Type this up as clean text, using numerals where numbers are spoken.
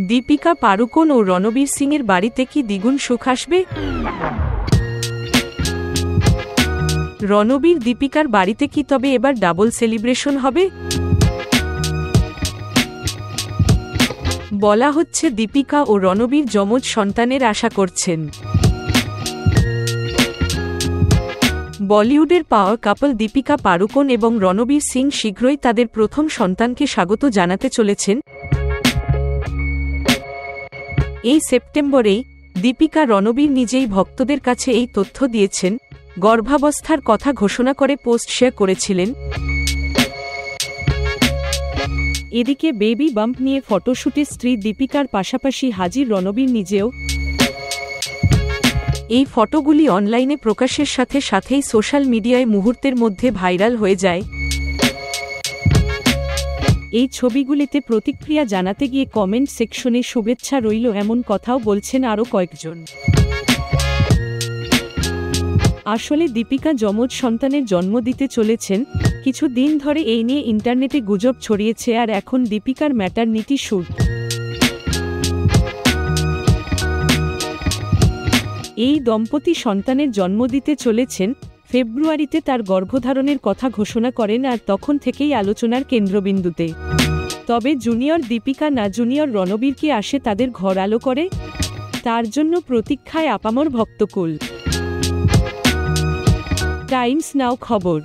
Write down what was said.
দীপিকা পাড়ুকোন ও রণবীর সিংয়ের বাড়িতে কি দ্বিগুণ সুখ আসবে? রণবীর দীপিকার বাড়িতে কি তবে এবার ডাবল সেলিব্রেশন হবে? বলা হচ্ছে দীপিকা ও রণবীর যমজ সন্তানের আশা করছেন। বলিউডের পাওয়ার কাপল দীপিকা পাড়ুকোন এবং রণবীর সিং শীঘ্রই তাদের প্রথম সন্তানকে স্বাগত জানাতে চলেছেন। এই সেপ্টেম্বরেই দীপিকা রণবীর নিজেই ভক্তদের কাছে এই তথ্য দিয়েছেন। গর্ভাবস্থার কথা ঘোষণা করে পোস্ট শেয়ার করেছিলেন। এদিকে বেবি বাম্প নিয়ে ফটোশুটে স্ত্রী দীপিকার পাশাপাশি হাজির রণবীর নিজেও। এই ফটোগুলি অনলাইনে প্রকাশের সাথে সাথেই সোশ্যাল মিডিয়ায় মুহূর্তের মধ্যে ভাইরাল হয়ে যায়। এই ছবিগুলিতে প্রতিক্রিয়া জানাতে গিয়ে কমেন্ট সেকশনে শুভেচ্ছা রইল এমন কথাও বলছেন আরও কয়েকজন। আসলে দীপিকা যমজ সন্তানের জন্ম দিতে চলেছেন। কিছু দিন ধরে এই নিয়ে ইন্টারনেটে গুজব ছড়িয়েছে, আর এখন দীপিকার ম্যাটারনিটি শ্যুট। এই দম্পতি সন্তানের জন্ম দিতে চলেছেন। ফেব্রুয়ারিতে তার গর্ভধারণের কথা ঘোষণা করেন, আর তখন থেকেই আলোচনার কেন্দ্রবিন্দুতে। তবে জুনিয়র দীপিকা না জুনিয়র রণবীর কি আসে তাদের ঘর আলো করে? তার জন্য প্রতীক্ষায় আপামর ভক্তকুল। টাইমস নাও খবর।